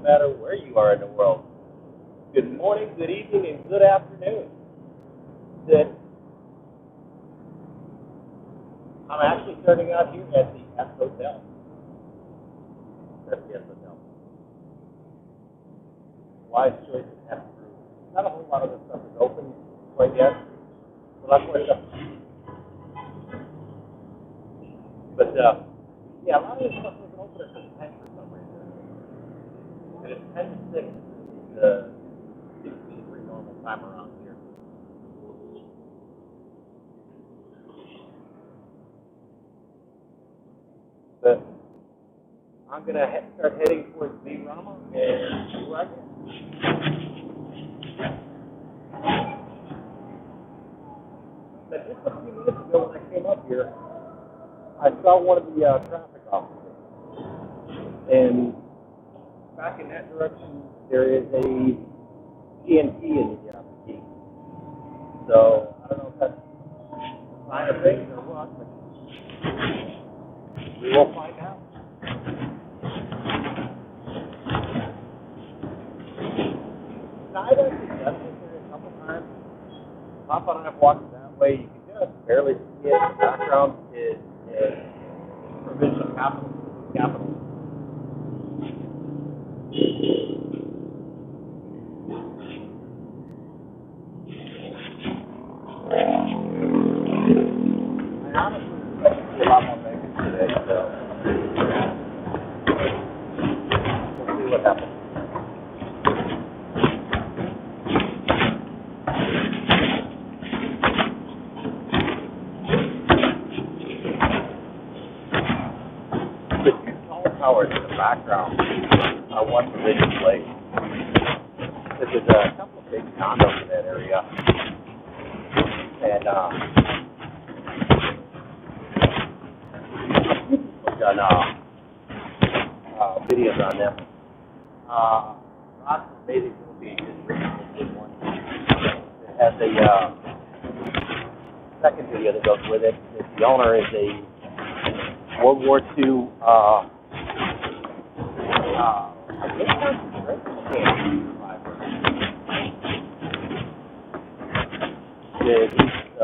matter where you are in the world. Good morning, good evening, and good afternoon. I'm actually starting out here at the S Hotel. That's the S Hotel. Wise choice of F Group. Not a whole lot of this stuff is open quite yet. So that's where stuff. But yeah, a lot of this stuff isn't open until 10 for some reason. And it's 10 to 6 is the pretty normal time around here. But I'm going to start heading towards V Rama and see where I get. But just a few minutes ago when I came up here, I saw one of the traffic officers. And back in that direction, there is a TNT in the key. So I don't know if that's a sign of things or what, but we will find out. Now, I've actually done this here a couple times. Papa and I have walked that way. You can just barely see it. The background is provincial capital. I honestly expect to see a lot more makers today, so we'll see what happens. The two tall towers in the background are one provincial place. There's a couple of big condos in that area, and we've done videos on them. Lots of amazing movie is recently did one. It has a second video that goes with it. The owner is a World War II I think concentration survivor. He's a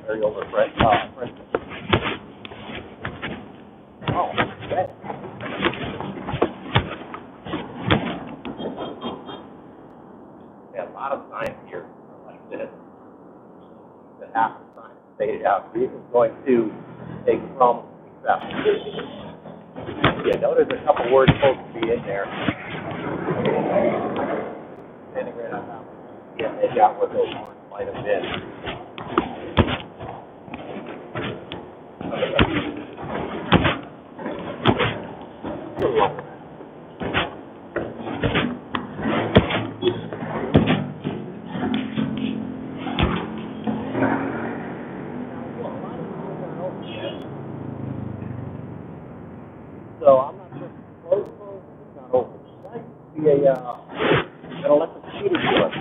very older friend. Oh, okay. Yeah, a lot of signs here like this. That half the signs faded out. We're even going to take from except. Yeah, notice a couple words supposed to be in there. Standing right on top. Yeah, they got what those words might have been. So I'm not sure if it's closed, it's not open. It might be an electric scooter dealer.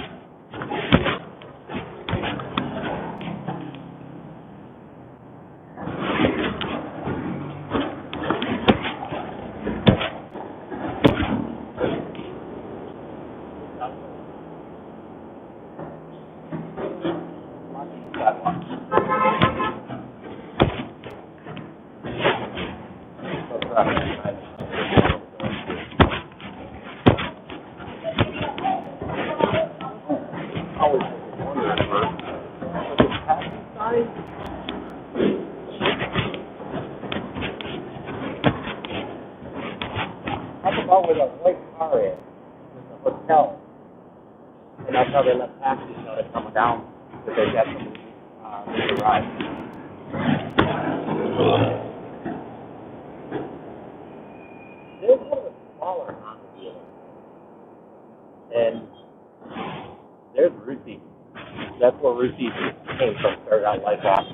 Talk about where the white car is. There's a hotel. And that's how they let taxis know they're coming down because they got some ride. There's one of the smaller Honda dealers. And there's Ruthie. That's where Ruthie came from, started out life off.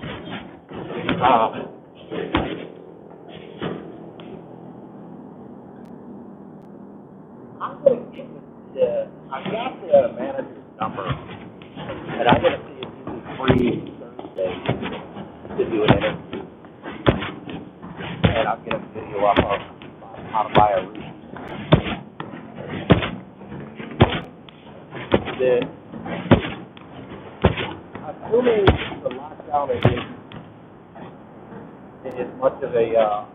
I'm going to get I've got the manager's number, and I'm going to see if he's free Thursday to do an interview. And I'll get a video up of how to buy a roof. that assuming the lockdown is as much of a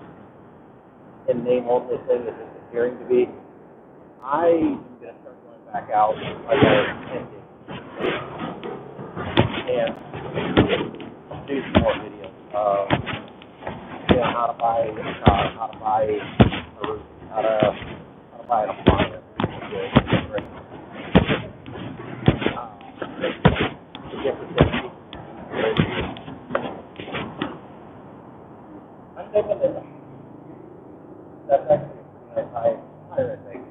in name only thing as it's appearing to be, I am going to start going back out like I intended and do some more videos of how to buy a car, how to buy a roof, how to buy an appliance. That's actually a nice higher thing.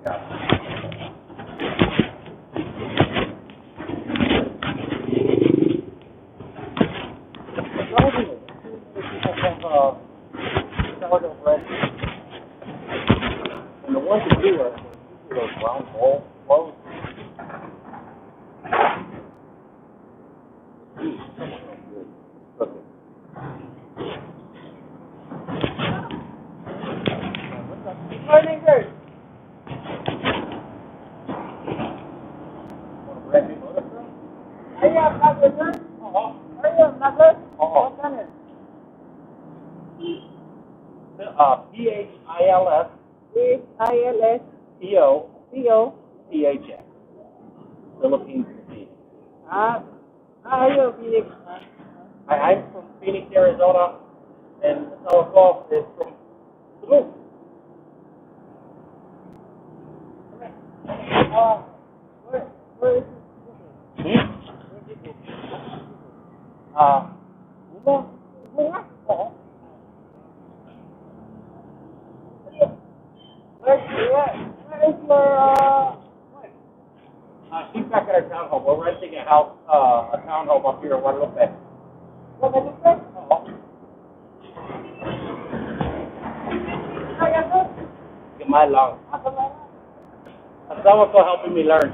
Sourdough bread, and the ones that do are those round bowl loaves. Morning, guys. P-H-I-L-S P-O-T-H-X. Philippines Tea. I'm from Phoenix, Arizona, and our golf is from Peru. Where is it? She's back at our townhome. We're renting a house, a townhome up here in Guadalupe. Get my long. Someone's helping me learn.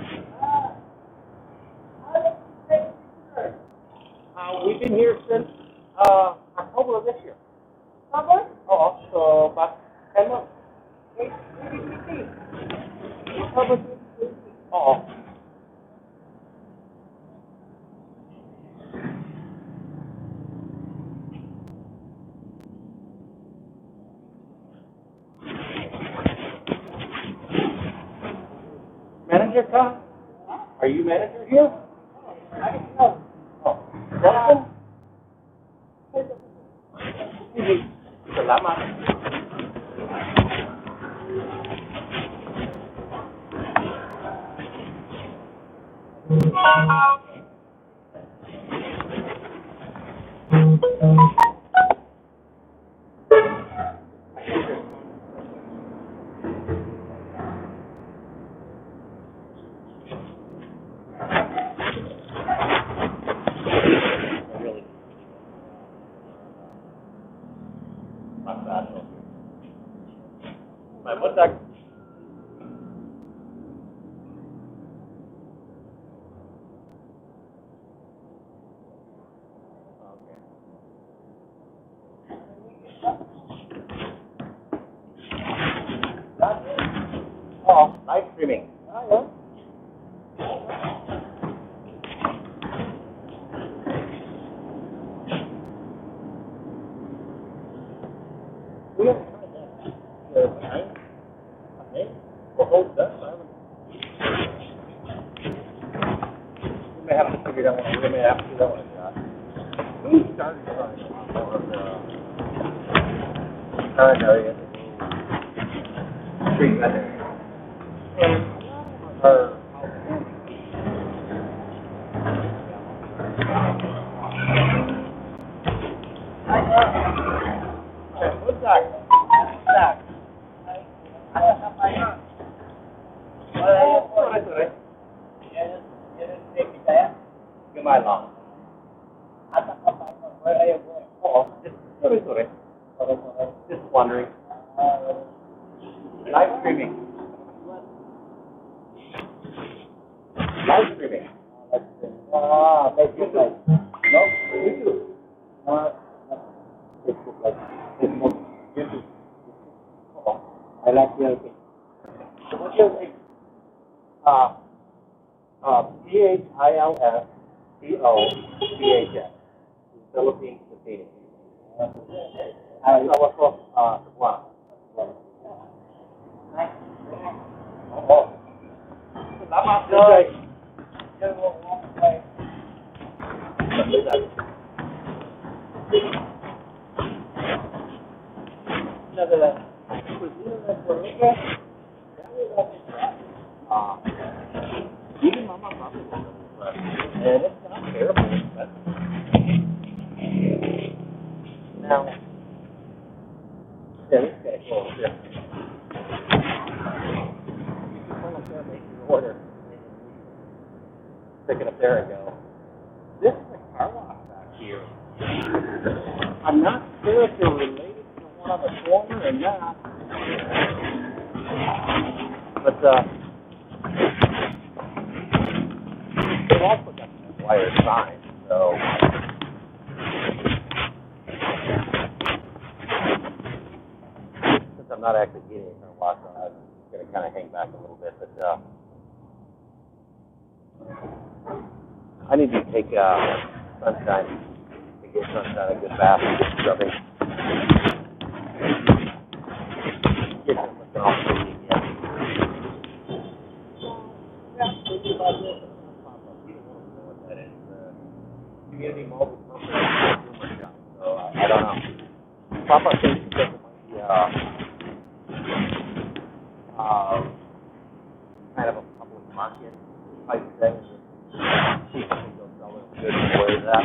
We've been here since October of this year. So about 10 months. Manager, Tom? Are you manager here? Oh, Jonathan? Salamat. What's that? Oh, live streaming. We haven't tried that. We may have to figure that one out. We may have to do that one. Who started trying current area? Street vendors. And our what's that? My long. Just wondering. Live streaming. Live streaming. Facebook Live. No, YouTube. Facebook Live. Facebook. YouTube. I like your thing. What's your name? Philstophs. Philippines Casino. Asawa ko, Cebuana. Oo. Salamat, Joy. Even Mama probably won't know, and it's not terrible. Now, yeah, this guy cool. Yeah. I'm up there making your order. Pick it up there and go. This is a car wash back here. I'm not sure if they're related to the one on the corner or not. But, they've also got some wire signs, so. Since I'm not actually getting a car wash, I'm going to kind of hang back a little bit, but, I need to take, Sunshine, to get Sunshine a good bath and get scrubbing. Get him looking all pretty again. Community mobile consumer shop. So I don't know. Papa thinks that might be kind of a public market type thing. People can go sell their goods where is that.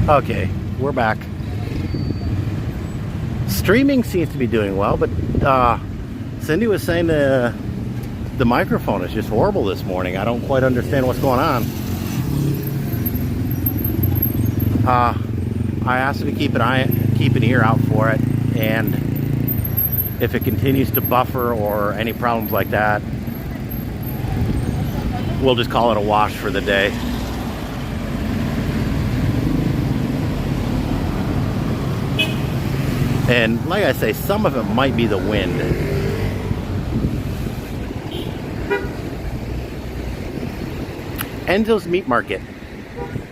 Okay, we're back. Streaming seems to be doing well, but Cindy was saying the The microphone is just horrible this morning. I don't quite understand what's going on. I asked her to keep an ear out for it, and if it continues to buffer or any problems like that, we'll just call it a wash for the day. And like I say, some of it might be the wind. Enzo's Meat Market.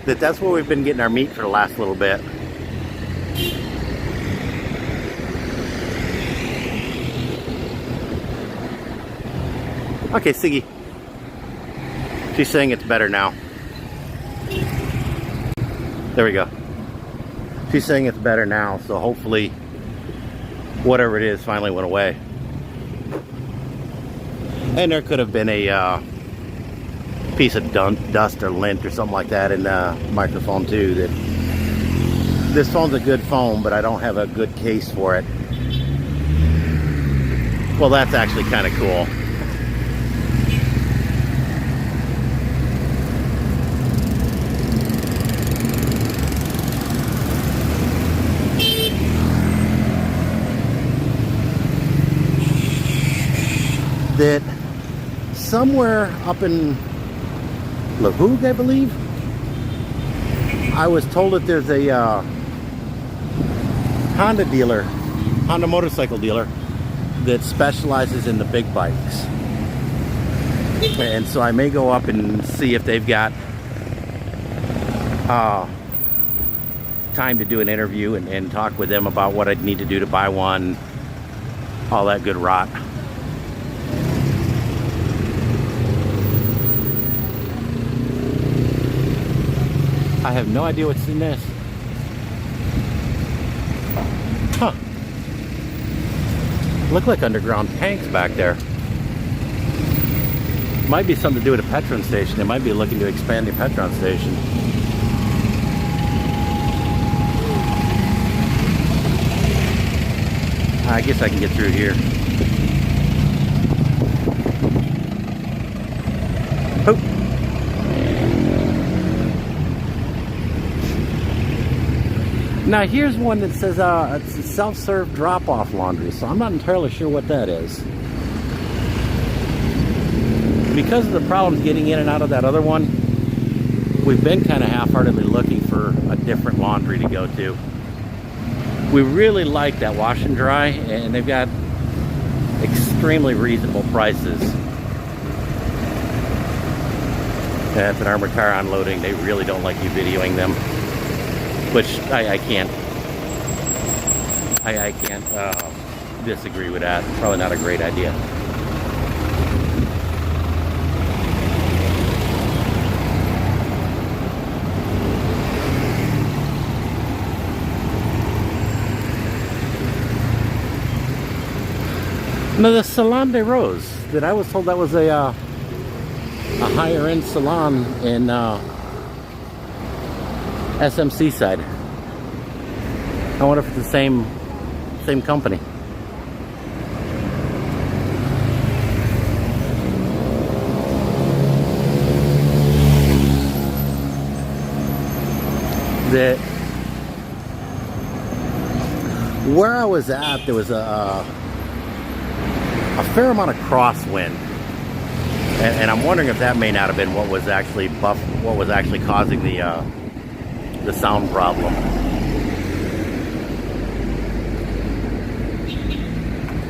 That's where we've been getting our meat for the last little bit. Okay, Siggy. She's saying it's better now. There we go. She's saying it's better now, so hopefully whatever it is finally went away. And there could have been a piece of dust or lint or something like that in the microphone too. That this phone's a good phone, but I don't have a good case for it. Well, that's actually kind of cool. That somewhere up in La Hogue, I believe, I was told that there's a Honda motorcycle dealer that specializes in the big bikes. And so I may go up and see if they've got time to do an interview and talk with them about what I'd need to do to buy one, all that good rot. I have no idea what's in this. Huh. Look like underground tanks back there. Might be something to do with a Petron station. They might be looking to expand the Petron station. I guess I can get through here. Oh. Now here's one that says it's a self-serve drop-off laundry, so I'm not entirely sure what that is. Because of the problems getting in and out of that other one, we've been kind of half-heartedly looking for a different laundry to go to. We really like that wash and dry, and they've got extremely reasonable prices. That's an armored car unloading. They really don't like you videoing them. Which I can't disagree with that. Probably not a great idea. Now the Salon de Rose, that I was told that was a higher end salon in SMC side. I wonder if it's the same company. That where I was at, there was a fair amount of crosswind, and I'm wondering if that may not have been what was actually causing the sound problem.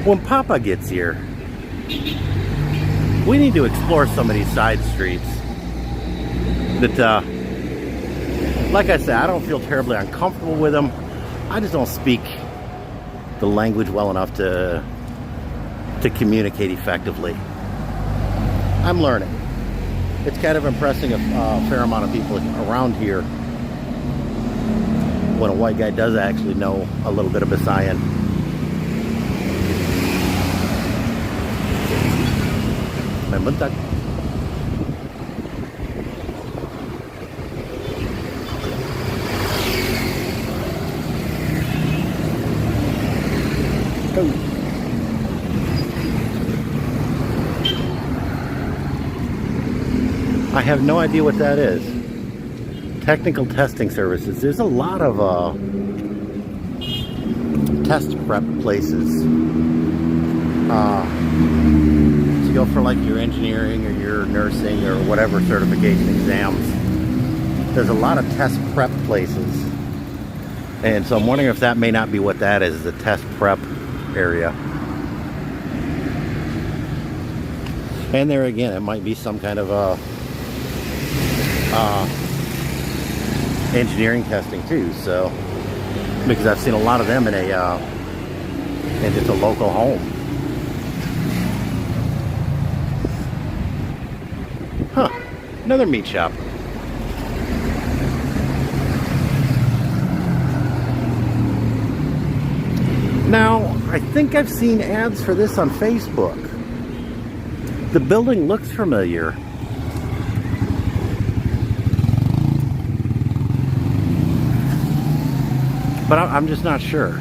When Papa gets here, we need to explore some of these side streets that, like I said, I don't feel terribly uncomfortable with them. I just don't speak the language well enough to communicate effectively. I'm learning. It's kind of impressing a fair amount of people around here when a white guy does actually know a little bit of Visayan. May buntag. I have no idea what that is. Technical testing services. There's a lot of test prep places. To go for like your engineering or your nursing or whatever certification exams. There's a lot of test prep places. And so I'm wondering if that may not be what that is, a test prep area. And there again, it might be some kind of engineering testing too. So, because I've seen a lot of them in just a local home. Huh? Another meat shop. Now, I think I've seen ads for this on Facebook. The building looks familiar. But I'm just not sure.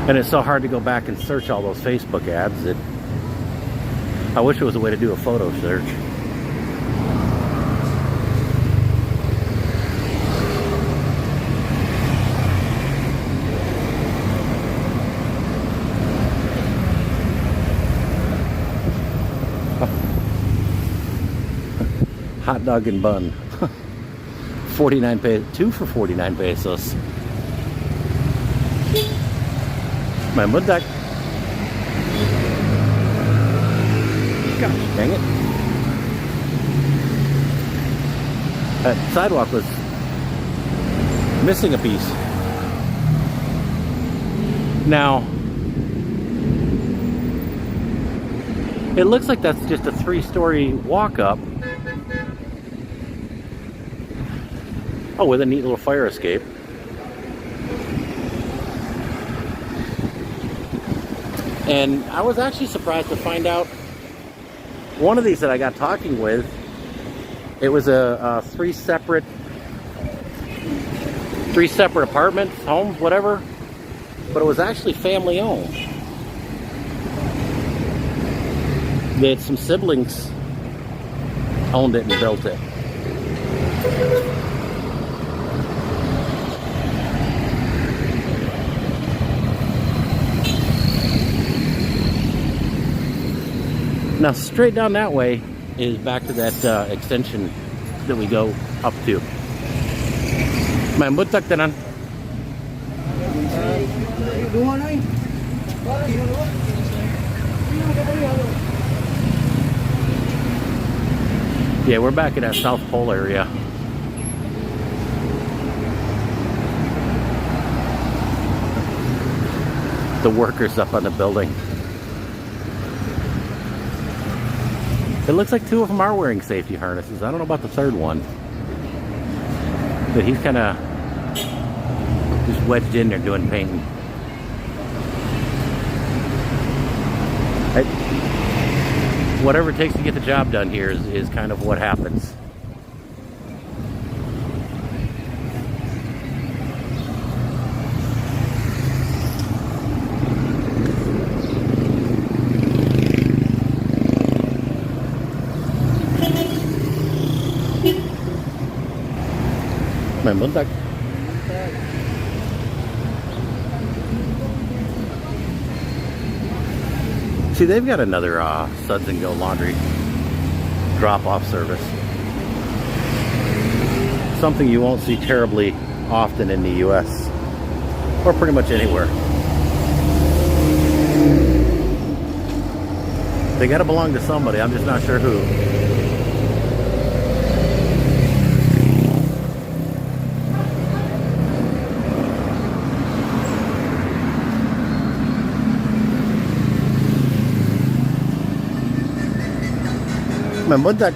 And it's so hard to go back and search all those Facebook ads that I wish there was a way to do a photo search. Hot dog and bun. 49 pesos. 2 for 49 pesos. My mudak. Gosh, dang it. That sidewalk was missing a piece. Now, it looks like that's just a 3-story walk-up. Oh, with a neat little fire escape. And I was actually surprised to find out one of these that I got talking with, it was a 3 separate apartments, homes, whatever, but it was actually family owned. They had some siblings owned it and built it. Now, straight down that way is back to that extension that we go up to. May butak tanan. Yeah, we're back in that South Pole area. The workers up on the building. It looks like 2 of them are wearing safety harnesses. I don't know about the 3rd one. But he's kind of just wedged in there doing painting. Whatever it takes to get the job done here is kind of what happens. May buntag. See, they've got another Suds and Go laundry drop-off service. Something you won't see terribly often in the U.S. or pretty much anywhere. They gotta belong to somebody. I'm just not sure who. Mamundak.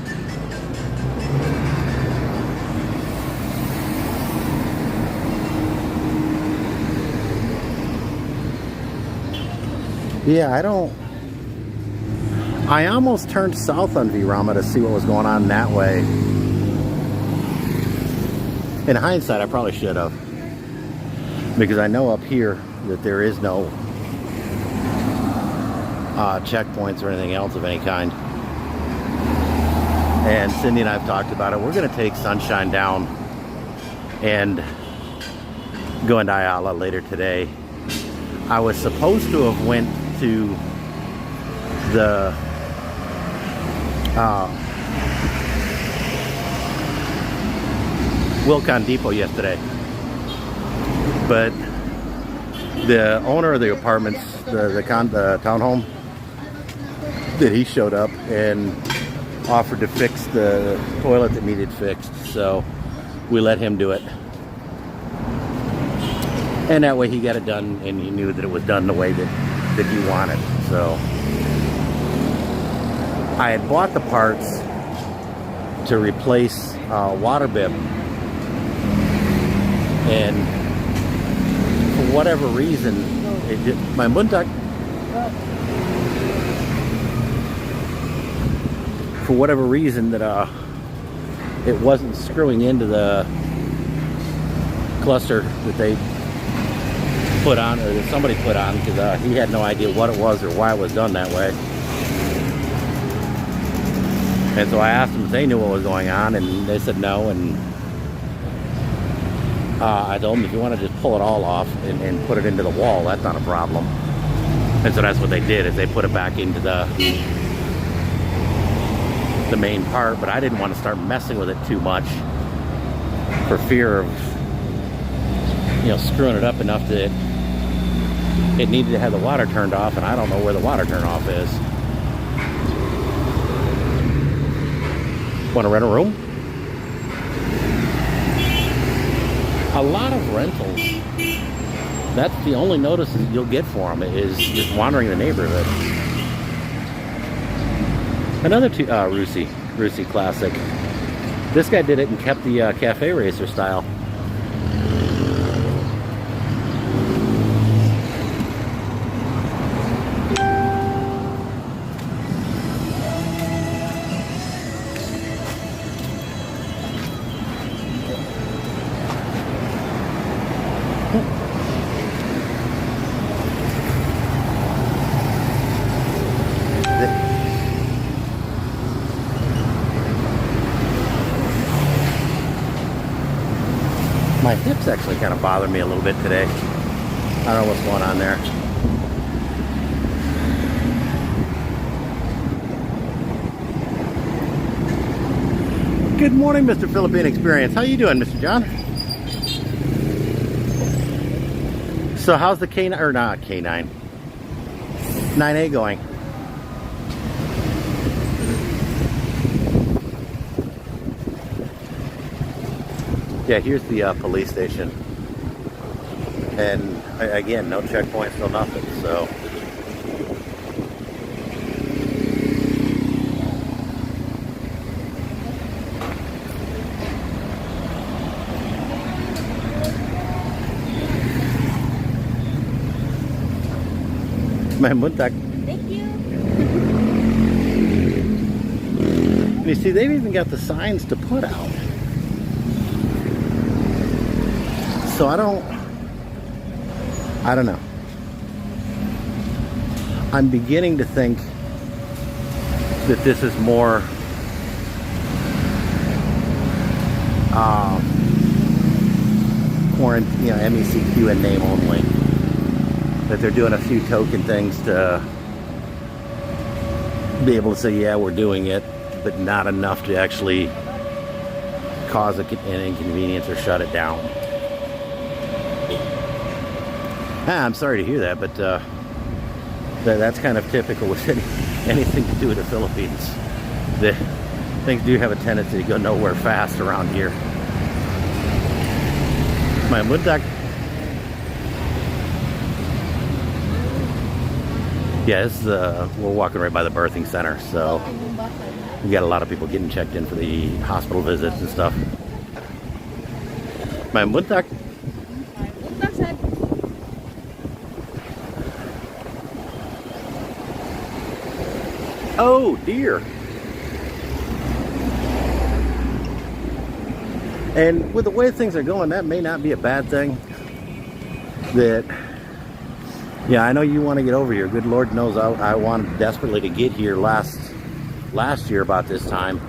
Yeah, I almost turned south on V Rama to see what was going on that way. In hindsight, I probably should have. Because I know up here that there is no checkpoints or anything else of any kind. And Cindy and I have talked about it. We're going to take Sunshine down and go into Ayala later today. I was supposed to have went to the Wilcon Depot yesterday, but the owner of the apartments, the townhome, that he showed up and offered to fix the toilet that needed fixed, so we let him do it. And that way he got it done, and he knew that it was done the way that he wanted. So I had bought the parts to replace water bib, and for whatever reason, my muntak, for whatever reason that it wasn't screwing into the cluster that they put on, or that somebody put on, because he had no idea what it was or why it was done that way. And so I asked them if they knew what was going on, and they said no. And I told them, if you want to just pull it all off and put it into the wall, that's not a problem. And so that's what they did, is they put it back into the main part. But I didn't want to start messing with it too much for fear of, screwing it up enough that it needed to have the water turned off, and I don't know where the water turn off is. Want to rent a room? A lot of rentals, that's the only notice that you'll get for them, is just wandering the neighborhood. Another Rusi classic. This guy did it and kept the cafe racer style. My hips actually kind of bother me a little bit today. I don't know what's going on there. Good morning, Mr. Philippine Experience. How you doing, Mr. John? So how's the K9, or not K9, 9A going? Yeah, here's the police station, and again, no checkpoints, no nothing. So my muntak. Thank you. You see, they've even got the signs to put out. So I don't know. I'm beginning to think that this is more quarantine, MECQ in name only. That they're doing a few token things to be able to say, yeah, we're doing it, but not enough to actually cause an inconvenience or shut it down. I'm sorry to hear that, but that's kind of typical with anything to do with the Philippines. Things do have a tendency to go nowhere fast around here. My muntak. Yeah, we're walking right by the birthing center, so we got a lot of people getting checked in for the hospital visits and stuff. My muntak. Oh dear. And with the way things are going, that may not be a bad thing. Yeah, I know you want to get over here. Good Lord knows I wanted desperately to get here last year about this time.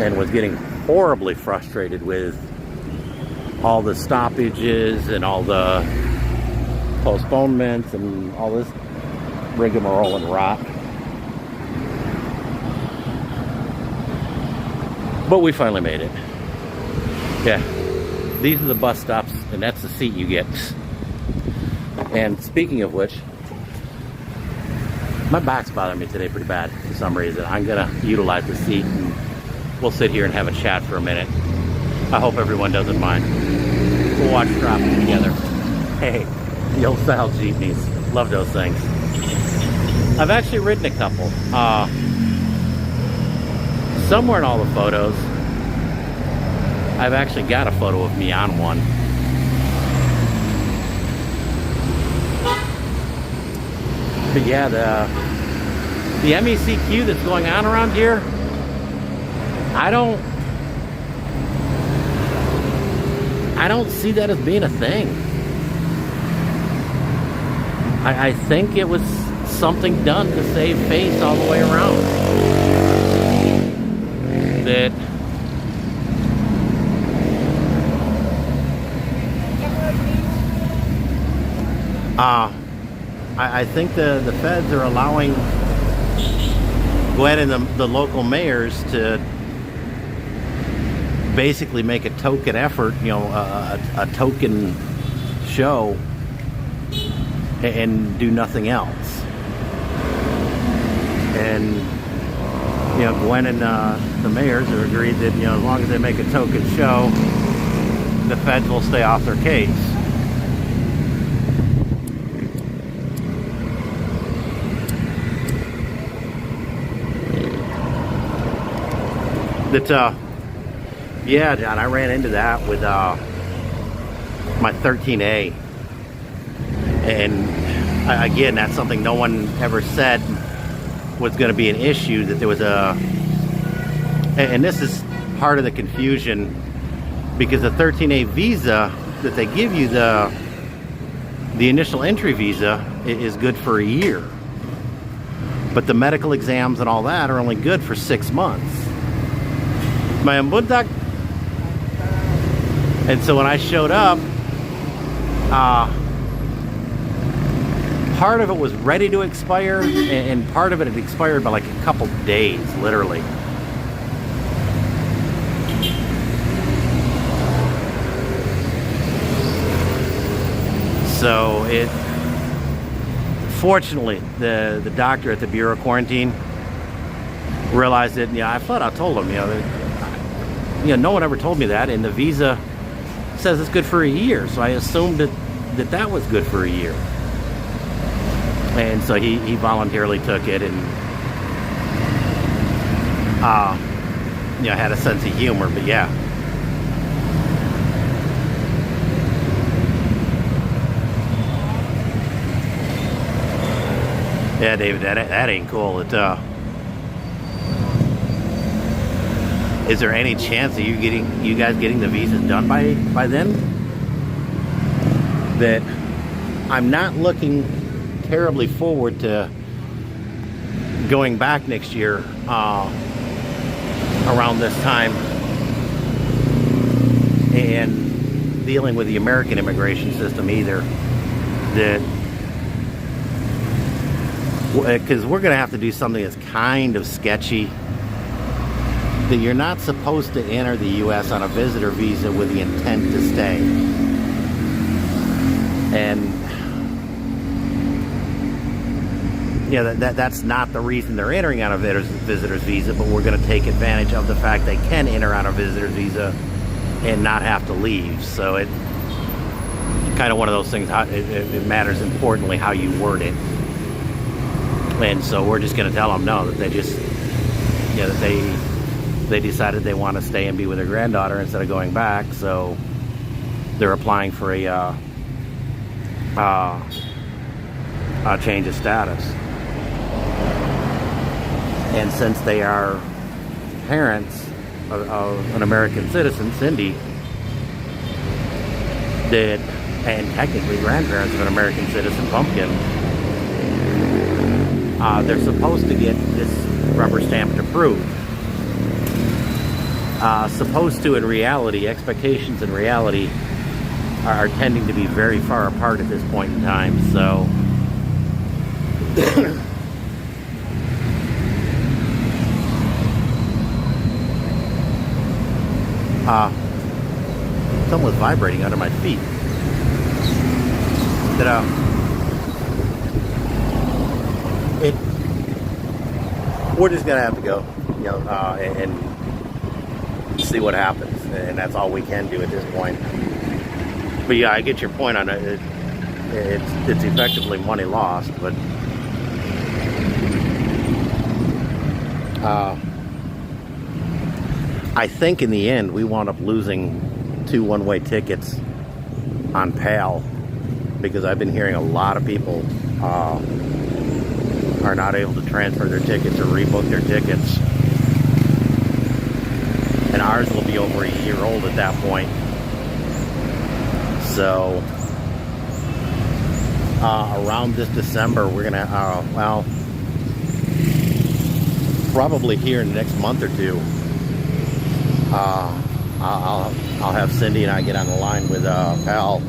and was getting horribly frustrated with all the stoppages and all the postponements and all this rigmarole and rot. But we finally made it. Yeah, these are the bus stops, and that's the seat you get. And speaking of which, my back's bothering me today pretty bad for some reason. I'm gonna utilize the seat and we'll sit here and have a chat for a minute. I hope everyone doesn't mind. We'll watch traffic together. Hey, the old style jeepneys. Love those things. I've actually ridden a couple. Somewhere in all the photos, I've actually got a photo of me on one. But yeah, the MECQ that's going on around here, I don't see that as being a thing. I think it was something done to save face all the way around. That I think the feds are allowing Gwen and the local mayors to basically make a token effort, you know, a token show and do nothing else. And, you know, Gwen and the mayors have agreed that, you know, as long as they make a token show, the feds will stay off their case. That, yeah, John, I ran into that with my 13A. And again, that's something no one ever said was going to be an issue, that there was and this is part of the confusion, because the 13A visa that they give you, the initial entry visa, is good for a year. But the medical exams and all that are only good for 6 months. And so when I showed up, part of it was ready to expire, and part of it had expired by like a couple days, literally. So fortunately, the doctor at the Bureau of Quarantine realized it. Yeah, I thought I told him, no one ever told me that, and the visa says it's good for a year, so I assumed that was good for a year. And so he voluntarily took it, and had a sense of humor. But yeah, David, that ain't cool. Is there any chance of you guys getting the visas done by then? That I'm not looking terribly forward to going back next year around this time and dealing with the American immigration system either. That because we're going to have to do something that's kind of sketchy. That you're not supposed to enter the U.S. on a visitor visa with the intent to stay. And that's not the reason they're entering on a visitor's visa, but we're going to take advantage of the fact they can enter on a visitor's visa and not have to leave. So it's kind of one of those things, it matters importantly how you word it. And so we're just going to tell them no, that they just, that they decided they want to stay and be with their granddaughter instead of going back, so they're applying for a change of status. And since they are parents of an American citizen, Cindy, and technically grandparents of an American citizen, Pumpkin, they're supposed to get this rubber stamped approved. supposed to in reality, expectations in reality are tending to be very far apart at this point in time. So something was vibrating under my feet. We're just gonna have to go, you know, and see what happens, and that's all we can do at this point. But yeah, I get your point on it. It's effectively money lost, but I think in the end we wound up losing 2 one-way tickets on PAL, because I've been hearing a lot of people are not able to transfer their tickets or rebook their tickets, and ours will be over a year old at that point. So around this December, we're gonna well, probably here in the next month or two, I'll have Cindy and I get on the line with PAL,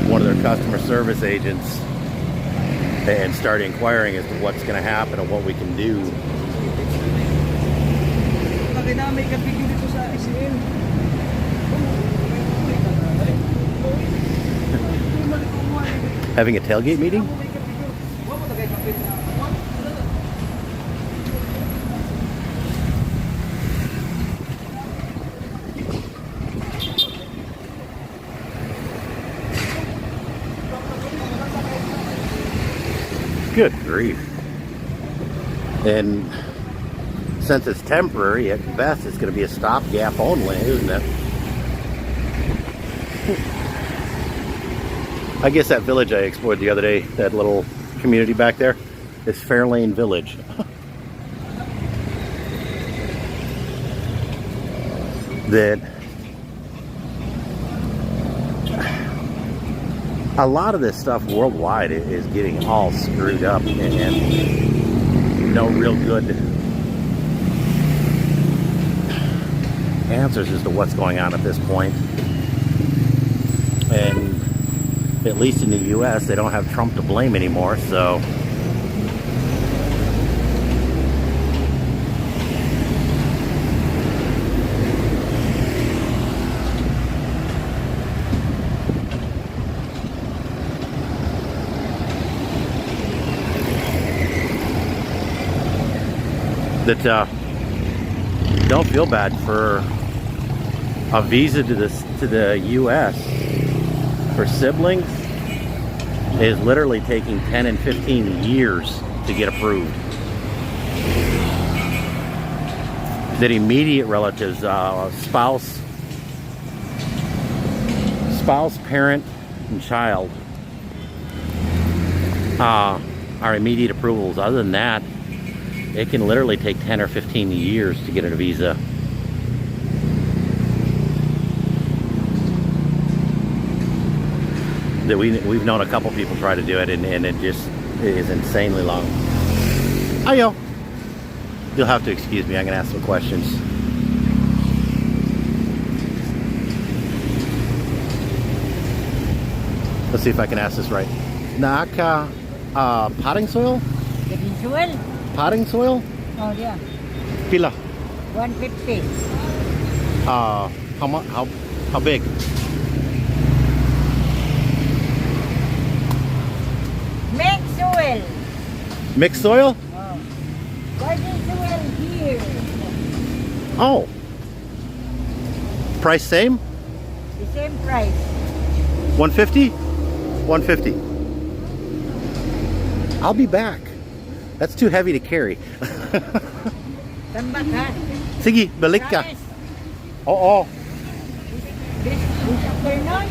one of their customer service agents, and start inquiring as to what's going to happen and what we can do. Having a tailgate meeting? Good grief. And since it's temporary, at best it's going to be a stopgap only, isn't it? I guess that village I explored the other day, that little community back there, is Fairlane Village. That a lot of this stuff worldwide is getting all screwed up, and no real good answers as to what's going on at this point. And at least in the US, they don't have Trump to blame anymore, so that don't feel bad for a visa to the US for siblings is literally taking 10 and 15 years to get approved. That immediate relatives, spouse, parent, and child are immediate approvals. Other than that, it can literally take 10 or 15 years to get a visa. That we've known a couple people try to do it, and it just is insanely long. Ayo. You'll have to excuse me, I'm going to ask some questions. Let's see if I can ask this right. Naka potting soil? Potting soil? Potting soil? Oh, yeah. Pila? 150. How much? How big? Mixed soil. Mixed soil? Oh. Garden soil here. Oh. Price same? The same price. 150? 150. I'll be back. That's too heavy to carry. Tambak ha? Sige, balik ka. Guys, Oo. this afternoon,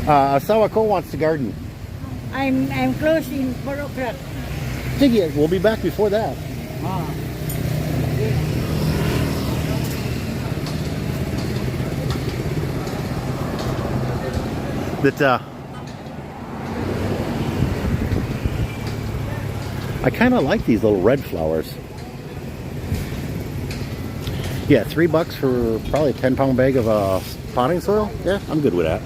Asawa ko wants to garden. I'm close in 4 o'clock. Sige, we'll be back before that. Oh. That I kind of like these little red flowers. Yeah, $3 for probably a 10-pound bag of potting soil. Yeah, I'm good with that.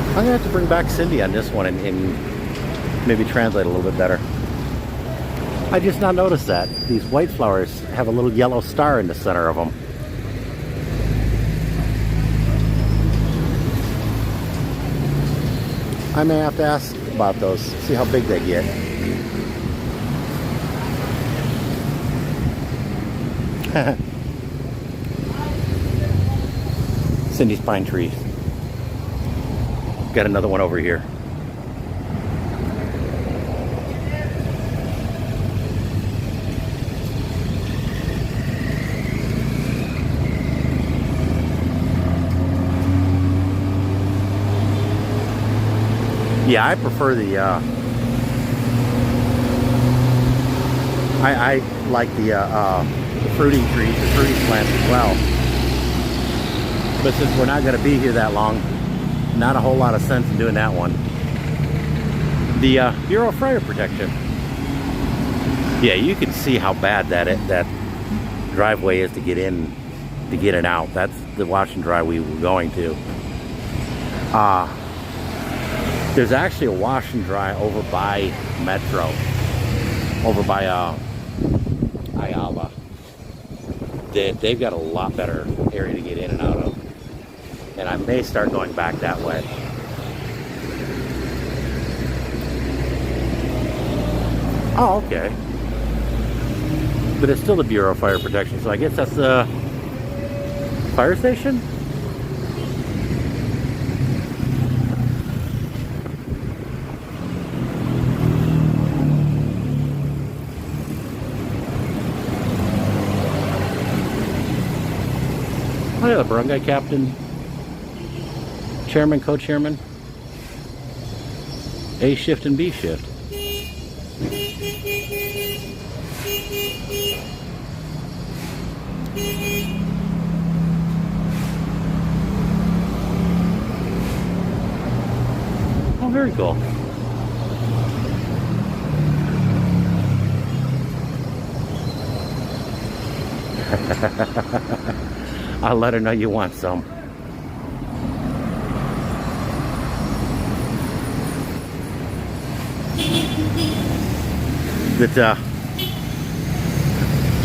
I'm gonna have to bring back Cindy on this one and maybe translate a little bit better. I just not noticed that these white flowers have a little yellow star in the center of them. I may have to ask about those, see how big they get. Cindy's pine tree. Got another one over here. Yeah, I prefer the I like the fruiting trees, the fruiting plants as well. But since we're not going to be here that long, not a whole lot of sense in doing that one. The Bureau of Fire Protection. Yeah, you can see how bad that driveway is to get in and out. That's the wash and dry we were going to. There's actually a wash and dry over by Metro, over by Ayala. They've got a lot better area to get in and out of. And I may start going back that way. Oh, okay. But it's still the Bureau of Fire Protection, so I guess that's the fire station? Oh yeah, the barangay captain, chairman, co-chairman, A shift and B shift. Oh, very cool. I'll let her know you want some. That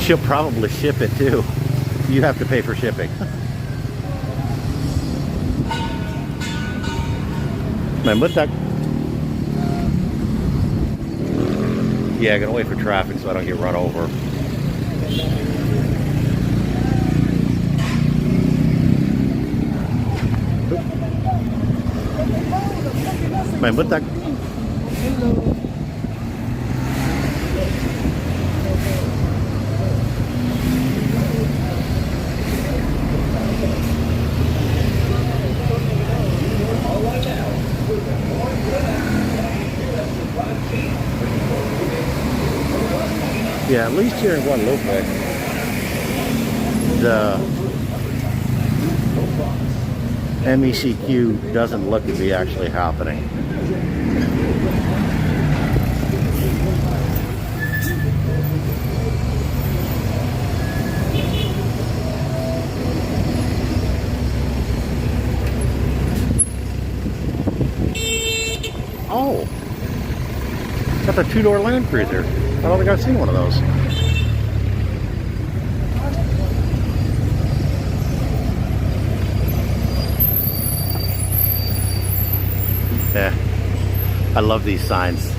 she'll probably ship it too. You have to pay for shipping. Yeah, I'm gonna wait for traffic so I don't get run over. Main buntag. Yeah, at least here in Guadalupe, the MECQ doesn't look to be actually happening. Oh, got the two-door Land Cruiser. I don't think I've seen one of those. Yeah, I love these signs.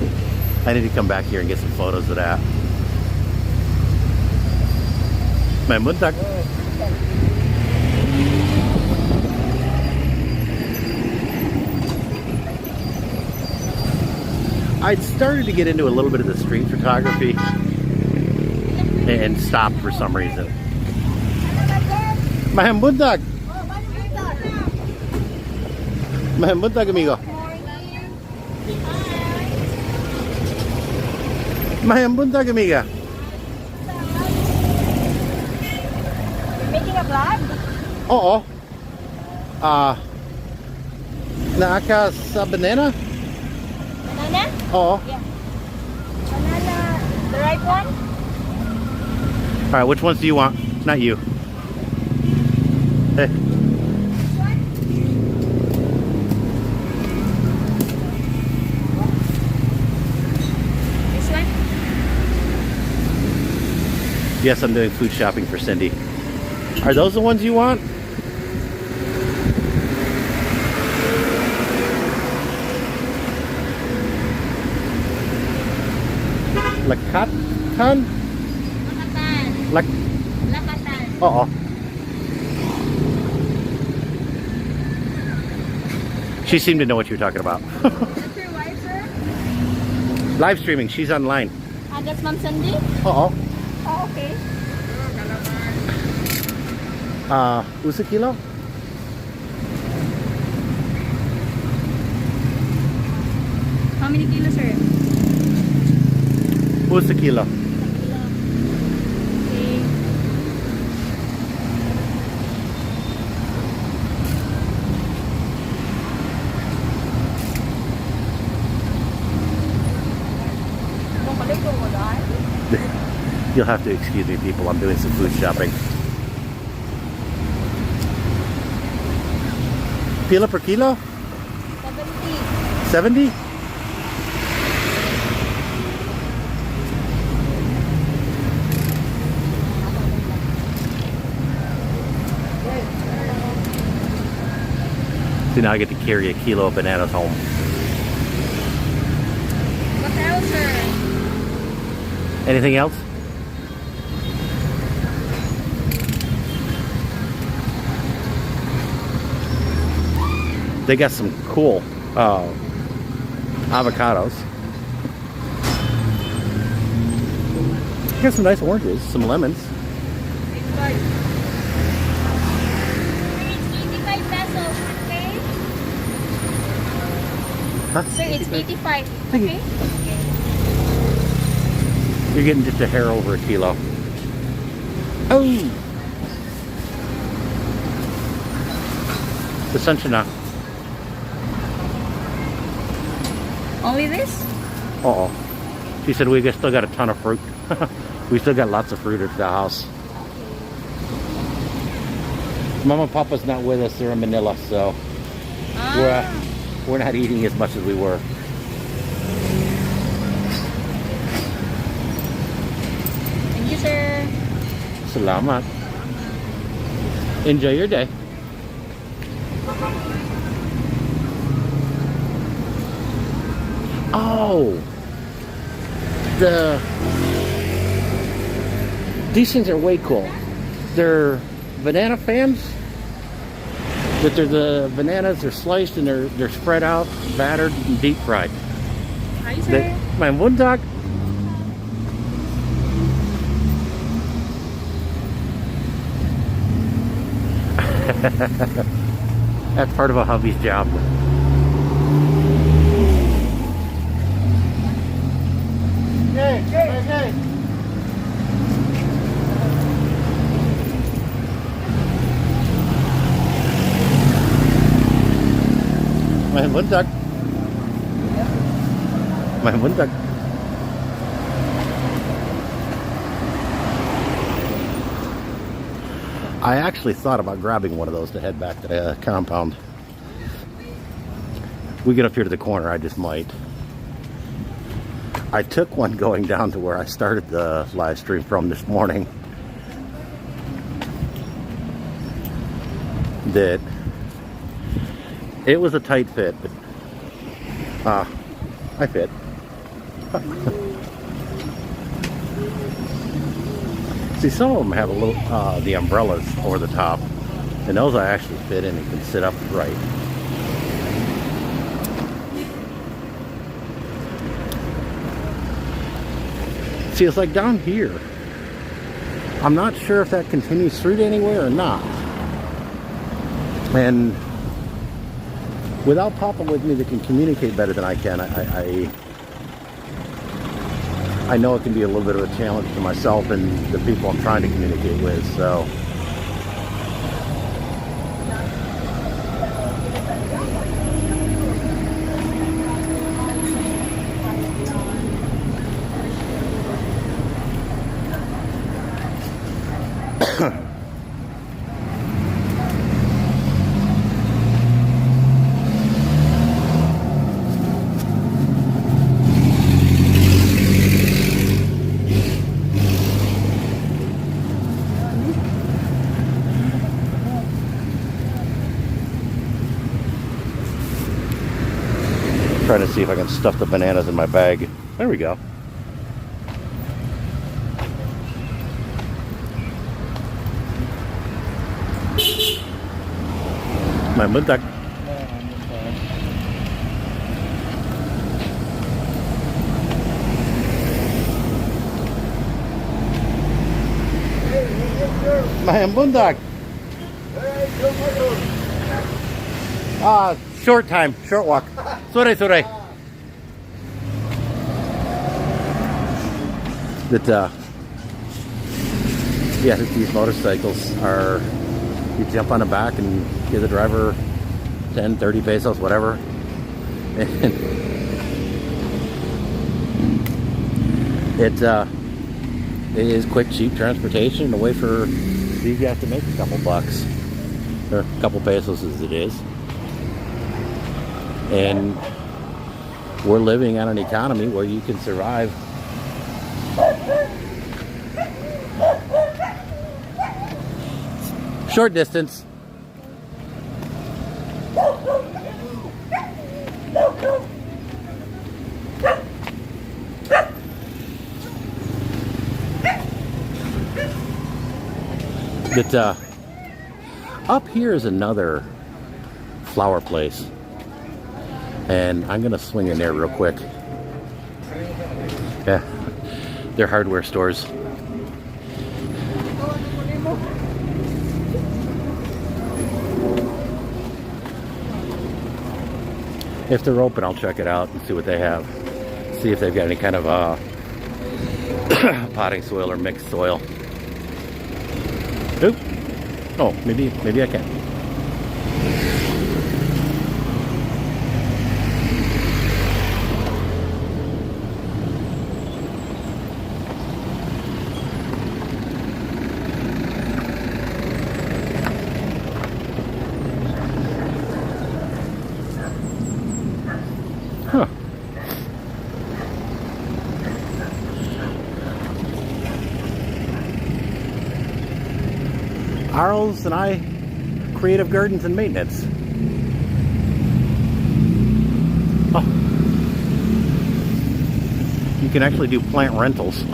I need to come back here and get some photos of that. Main buntag. I'd started to get into a little bit of the street photography and stopped for some reason. Main buntag. Main buntag, amigo. Main buntag, amiga. Making a vlog? Oo. Naa ka sa banana? Banana? Oo. Yeah. Banana, the like one? All right, which ones do you want? Not you. Hey. This one? Yes, I'm doing food shopping for Cindy. Are those the ones you want? Lakatan? Lakatan. Lak... Lakatan. Oo. She seemed to know what you were talking about. That's your wife, sir? Live streaming. She's online. That's Ma'am Sandy? Oo. Oh, okay. Usa kilo? How many kilos, sir? Usa kilo. Okay. You'll have to excuse me, people. I'm doing some food shopping. Pila per kilo? 70. 70? See, now I get to carry a kilo of bananas home. What else, sir? Anything else? They got some cool avocados. Got some nice oranges, some lemons. It's 85 pesos, okay? Huh? Sir, it's 85, Thank you. okay? You're getting just a hair over a kilo. Oh! The sunshine. Only this? Uh-oh. She said we still got a ton of fruit. We still got lots of fruit at the house. Mama and Papa's not with us. They're in Manila, so we're not eating as much as we were. Thank you, sir. Salamat. Enjoy your day. Oh, these things are way cool. They're banana fans. But they're the bananas. They're sliced and they're spread out, battered, and deep fried. Hi, sir. My Montag. That's part of a hubby's job. Hey, hey, hey. My Montag. My Montag. I actually thought about grabbing one of those to head back to the compound. We get up here to the corner, I just might. I took one going down to where I started the live stream from this morning. That it was a tight fit, but I fit. See, some of them have a little the umbrellas over the top, and those I actually fit in and can sit up right. See, it's like down here. I'm not sure if that continues through to anywhere or not. And without Papa with me that can communicate better than I can, I know it can be a little bit of a challenge for myself and the people I'm trying to communicate with, so. Trying to see if I can stuff the bananas in my bag. There we go. My muntak. My bundak. Short time, short walk. Sore. That yeah, these motorcycles are, you jump on the back and give the driver 10, 30 pesos, whatever. And it is quick, cheap transportation, a way for these guys to make a couple bucks, or a couple pesos as it is. And we're living on an economy where you can survive short distance. That up here is another flower place, and I'm gonna swing in there real quick. Yeah, they're hardware stores. If they're open, I'll check it out and see what they have. See if they've got any kind of potting soil or mixed soil. Oop. Oh, maybe I can. Huh. Arles and I, Creative Gardens and Maintenance. Oh. You can actually do plant rentals.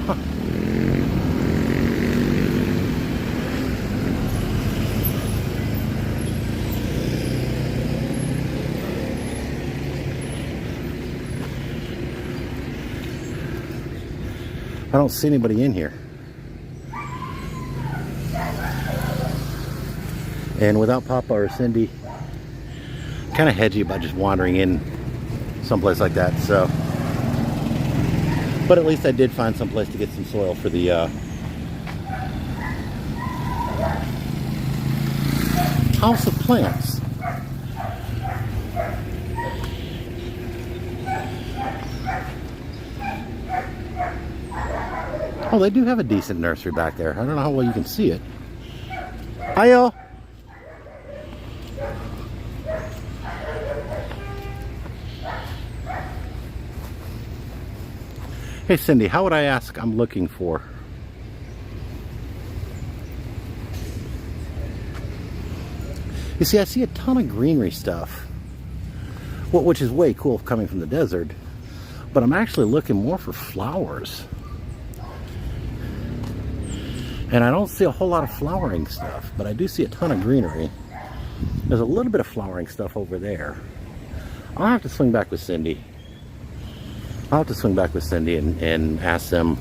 I don't see anybody in here. And without Papa or Cindy, kind of hedgy about just wandering in someplace like that. So, but at least I did find some place to get some soil for the House of Plants. Oh, they do have a decent nursery back there. I don't know how well you can see it. Hiyo. Hey Cindy, how would I ask I'm looking for? You see, I see a ton of greenery stuff, which is way cool coming from the desert, but I'm actually looking more for flowers. And I don't see a whole lot of flowering stuff, but I do see a ton of greenery. There's a little bit of flowering stuff over there. I'll have to swing back with Cindy. And ask them,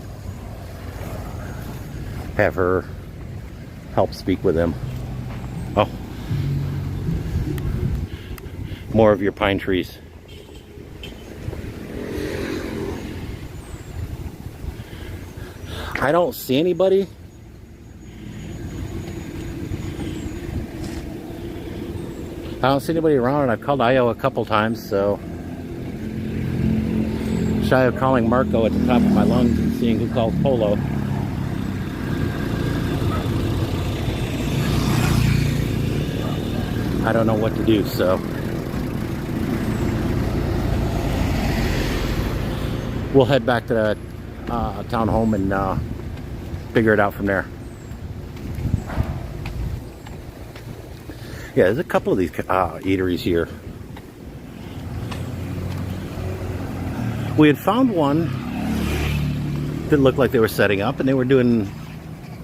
have her help speak with them. Oh, more of your pine trees. I don't see anybody. I don't see anybody around, and I've called Io a couple times, so shy of calling Marco at the top of my lungs and seeing who calls Polo. I don't know what to do, so we'll head back to the townhome and figure it out from there. Yeah, there's a couple of these eateries here. We had found one that looked like they were setting up, and they were doing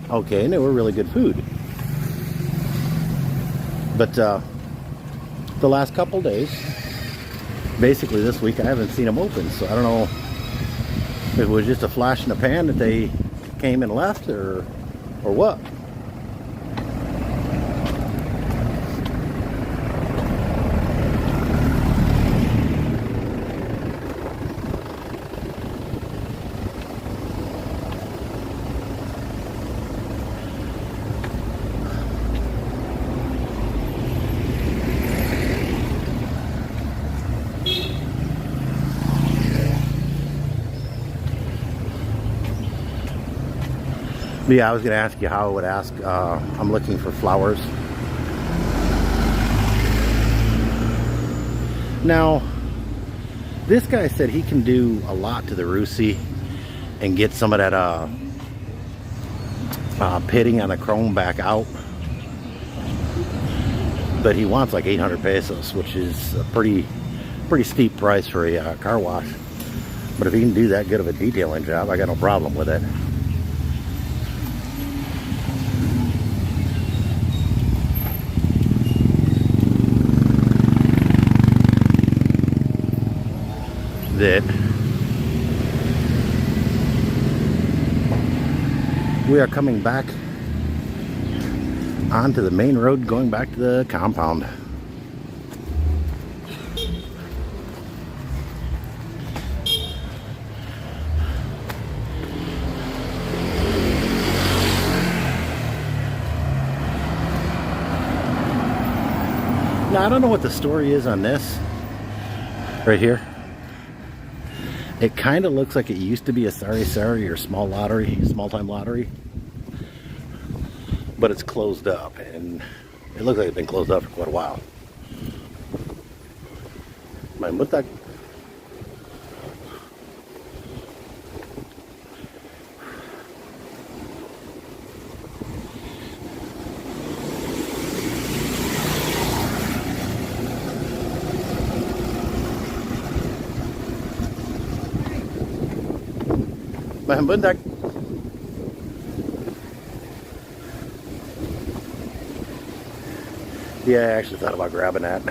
okay, and they were really good food. But the last couple days, basically this week, I haven't seen them open, so I don't know if it was just a flash in the pan that they came and left, or what. Yeah, I was going to ask you how I would ask. I'm looking for flowers. Now, this guy said he can do a lot to the Rusi and get some of that pitting on the chrome back out. But he wants like 800 pesos, which is a pretty steep price for a car wash. But if he can do that good of a detailing job, I got no problem with it. That we are coming back onto the main road going back to the compound. Now I don't know what the story is on this right here. It kind of looks like it used to be a sari-sari or small time lottery. But it's closed up, and it looks like it's been closed up for quite a while. Main buntag. Main buntag. Yeah, I actually thought about grabbing that.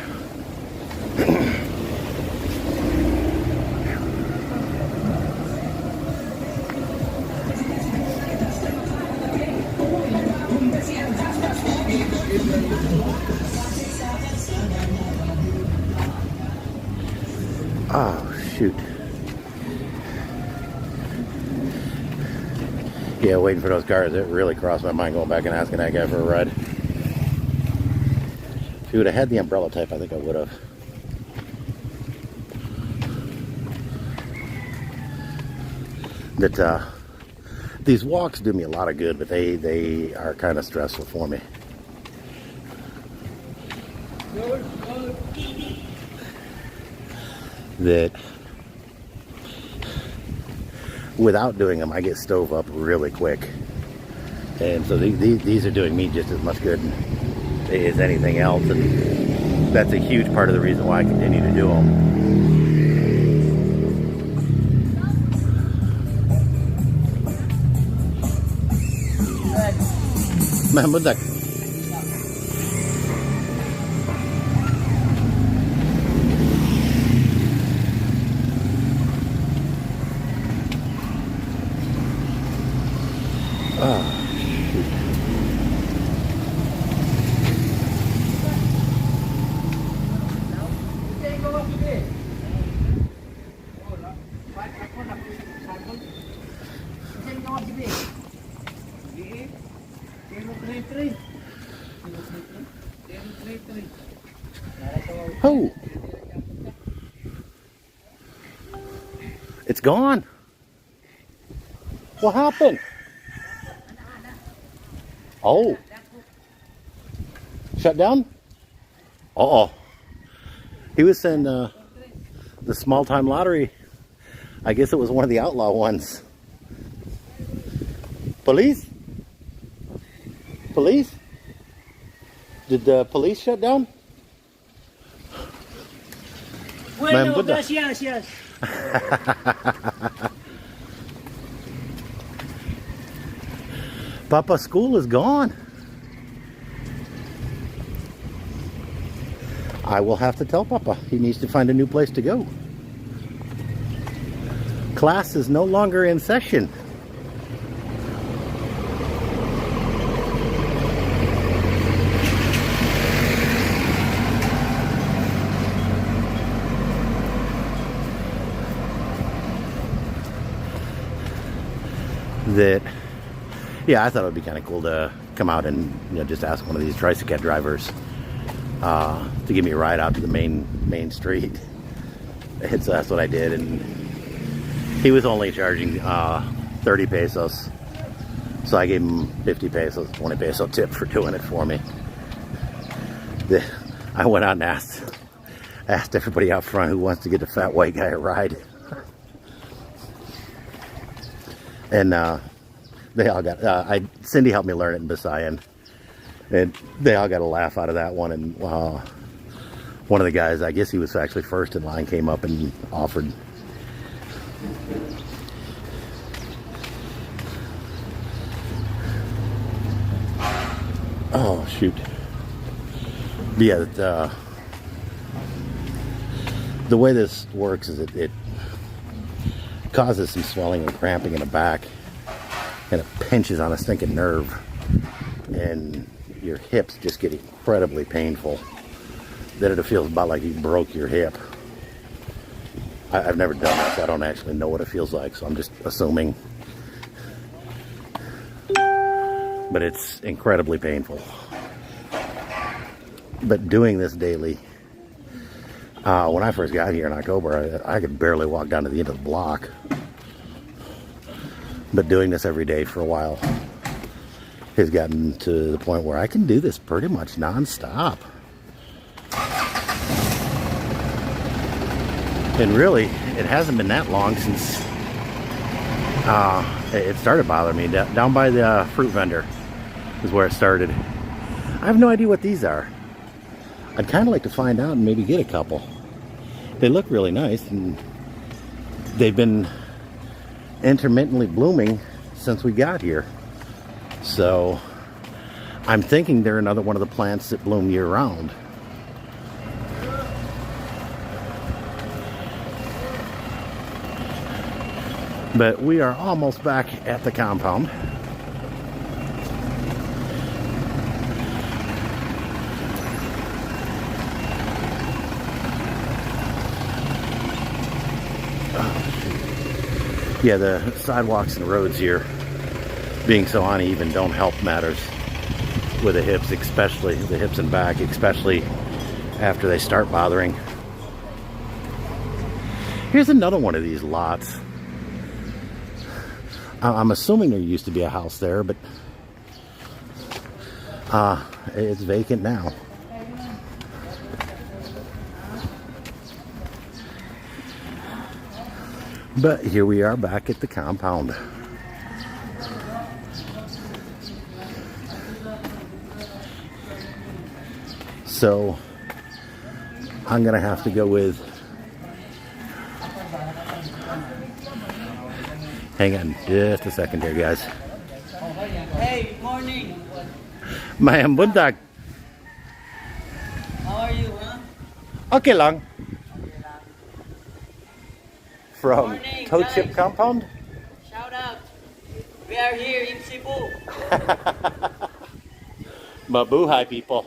Oh, shoot. Yeah, waiting for those cars. It really crossed my mind going back and asking that guy for a ride. If he would have had the umbrella type, I think I would have. That these walks do me a lot of good, but they are kind of stressful for me. That without doing them, I get stove up really quick, and so these are doing me just as much good as anything else, and that's a huge part of the reason why I continue to do them. Mahmoud. Oh, it's gone. What happened? Oh, shut down? Uh-oh. He was saying the small time lottery, I guess it was one of the outlaw ones. Police? Police? Did the police shut down? Bueno, gracias, yes. Papa, school is gone. I will have to tell Papa he needs to find a new place to go. Class is no longer in session. Yeah, I thought it would be kind of cool to come out and just ask one of these tricycle drivers to give me a ride out to the main street. So that's what I did, and he was only charging 30 pesos, so I gave him 50 pesos, 20 peso tip for doing it for me. I went out and asked everybody out front who wants to get the fat white guy a ride, and they all got, Cindy helped me learn it in Visayan, and they all got a laugh out of that one. And one of the guys, I guess he was actually first in line, came up and offered. Oh, shoot. But yeah, the way this works is it causes some swelling and cramping in the back, and it pinches on a stinking nerve, and your hips just get incredibly painful. Then it feels about like you broke your hip. I've never done that, so I don't actually know what it feels like, so I'm just assuming. But it's incredibly painful. But doing this daily, when I first got here in October, I could barely walk down to the end of the block. But doing this every day for a while has gotten to the point where I can do this pretty much non-stop. And really, it hasn't been that long since it started bothering me. Down by the fruit vendor is where it started. I have no idea what these are. I'd kind of like to find out and maybe get a couple. They look really nice, and they've been intermittently blooming since we got here. So I'm thinking they're another one of the plants that bloom year-round. But we are almost back at the compound. Yeah, the sidewalks and roads here being so uneven don't help matters with the hips, especially the hips and back, especially after they start bothering. Here's another one of these lots. I'm assuming there used to be a house there, but it's vacant now. But here we are back at the compound. So I'm gonna have to go with, hang on just a second here, guys. Hey, good morning. Mayang buntag. How are you, huh? Okay lang. From Morning, Toe guys. Chip Compound. Shout out. We are here in Cebu. Mabuhay, people.